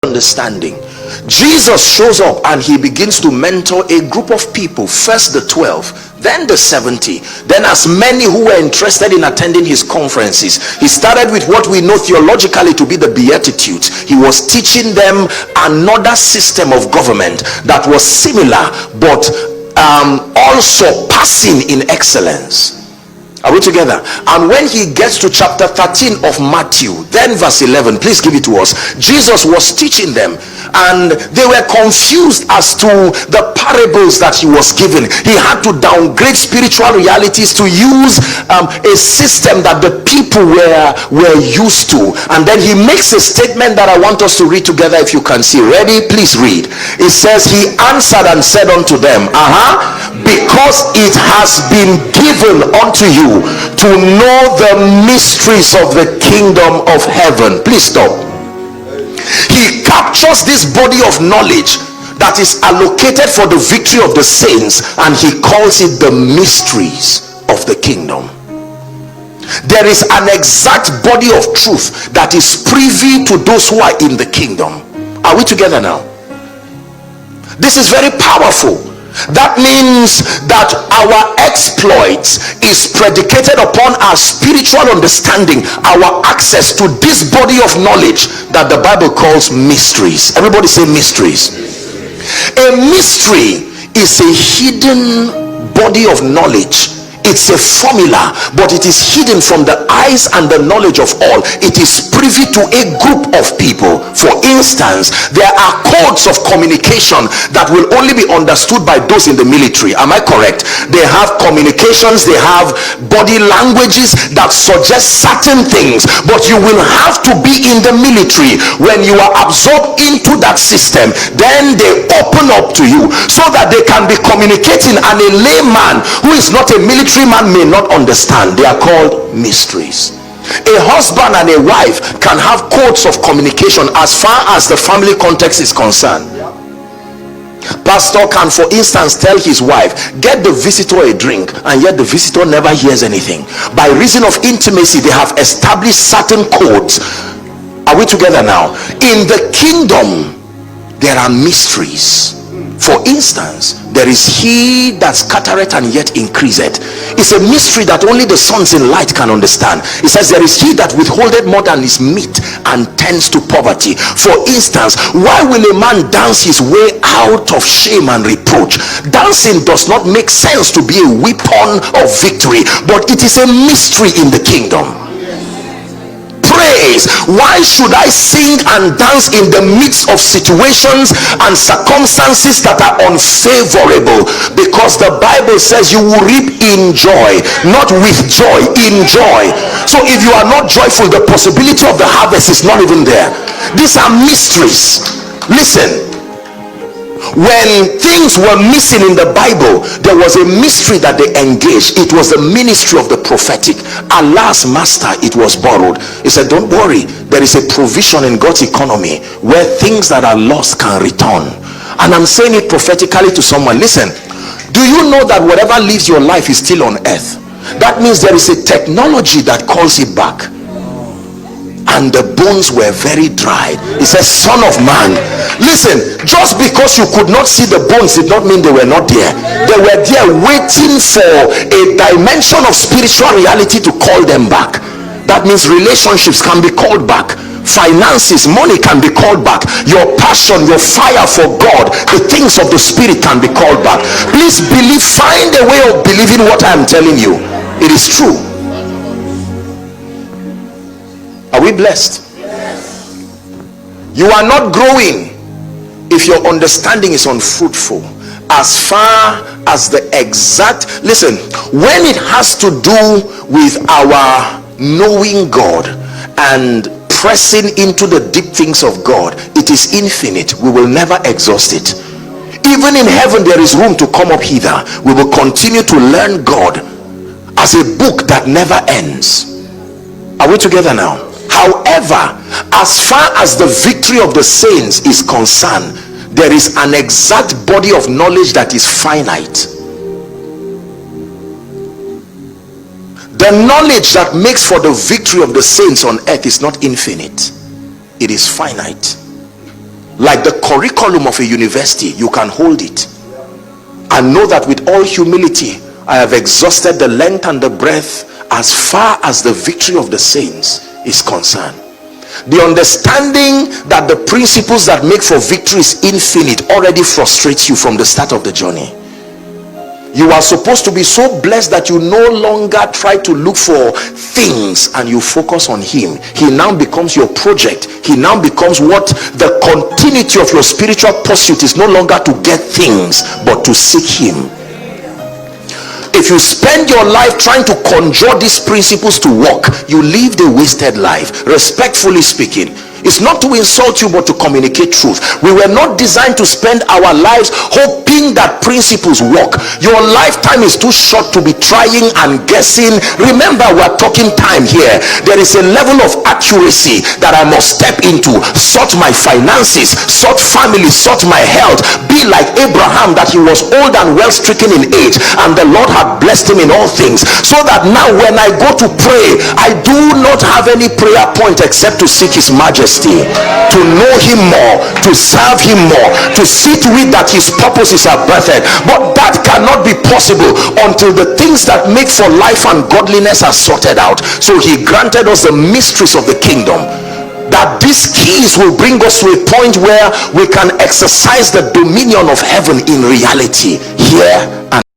understanding. Jesus shows up and he begins to mentor a group of people, first the 12, then the 70, then as many who were interested in attending his conferences. He started with what we know theologically to be the Beatitudes. He was teaching them another system of government that was similar but also surpassing in excellence. Are we together? And when he gets to chapter 13 of Matthew, then verse 11, please give it to us. Jesus was teaching them and they were confused as to the parables that he was giving. He had to downgrade spiritual realities to use a system that the people were used to. And then he makes a statement that I want us to read together. If you can see, ready, please read. It says, he answered and said unto them, because it has been given unto you to know the mysteries of the kingdom of heaven. Please stop. He captures this body of knowledge that is allocated for the victory of the saints and he calls it the mysteries of the kingdom. There is an exact body of truth that is privy to those who are in the kingdom. Are we together now? This is very powerful. That means that our exploits is predicated upon our spiritual understanding, our access to this body of knowledge that the Bible calls mysteries. Everybody say mysteries. A mystery is a hidden body of knowledge. It's a formula, but it is hidden from the eyes and the knowledge of all. It is privy to a group of people. For instance, there are codes of communication that will only be understood by those in the military. Am I correct? They have communications, they have body languages that suggest certain things, but you will have to be in the military. When you are absorbed into that system, then they open up to you so that they can be communicating, and a layman who is not a military man may not understand. They are called mysteries. A husband and a wife can have codes of communication as far as the family context is concerned. Pastor can, for instance, tell his wife, get the visitor a drink, and yet the visitor never hears anything. By reason of intimacy, they have established certain codes. Are we together now? In the kingdom, there are mysteries. For instance, there is he that scattereth and yet increaseth. It's a mystery that only the sons in light can understand. It says there is he that withholdeth more than his meat and tends to poverty. For instance, why will a man dance his way out of shame and reproach? Dancing does not make sense to be a weapon of victory, but it is a mystery in the kingdom. Praise. Why should I sing and dance in the midst of situations and circumstances that are unfavorable? Because the Bible says you will reap in joy, not with joy, in joy. So if you are not joyful, the possibility of the harvest is not even there. These are mysteries. Listen, when things were missing in the Bible, there was a mystery that they engaged. It was the ministry of the prophetic. Alas, master, it was borrowed. He said, don't worry, there is a provision in God's economy where things that are lost can return. And I'm saying it prophetically to someone. Listen, do you know that whatever lives your life is still on earth? That means there is a technology that calls it back. And the bones were very dry. He says, son of man, listen, just because you could not see the bones did not mean they were not there. They were there waiting for a dimension of spiritual reality to call them back. That means relationships can be called back. Finances, money can be called back. Your passion, your fire for God, the things of the spirit can be called back. Please believe, find a way of believing what I am telling you. It is true. Are we blessed? Yes. You are not growing if your understanding is unfruitful. As far as the exact, listen, when it has to do with our knowing God and pressing into the deep things of God, it is infinite. We will never exhaust it. Even in heaven there is room to come up hither. We will continue to learn God as a book that never ends. Are we together now? However, as far as the victory of the saints is concerned, there is an exact body of knowledge that is finite. The knowledge that makes for the victory of the saints on earth is not infinite. It is finite. like the curriculum of a university. You can hold it and know that with all humility, I have exhausted the length and the breadth as far as the victory of the saints is concerned. The understanding that the principles that make for victory is infinite already frustrates you from the start of the journey. You are supposed to be so blessed that you no longer try to look for things and you focus on him. He now becomes your project. He now becomes what the continuity of your spiritual pursuit is. No longer to get things but to seek him. If you spend your life trying to conjure these principles to work, you live a wasted life. Respectfully speaking, it's not to insult you but to communicate truth. We were not designed to spend our lives hoping that principles work. Your lifetime is too short to be trying and guessing. Remember, we're talking time here. There is a level of accuracy that I must step into. Sort my finances, sort family, sort my health. Be like Abraham, that he was old and well stricken in age, and the Lord had blessed him in all things, so that now when I go to pray, I do not have any prayer point except to seek his majesty, to know him more, to serve him more, to see to it that his purposes are birthed. But that cannot be possible until the things that make for life and godliness are sorted out. So he granted us the mysteries of the kingdom, that these keys will bring us to a point where we can exercise the dominion of heaven in reality here and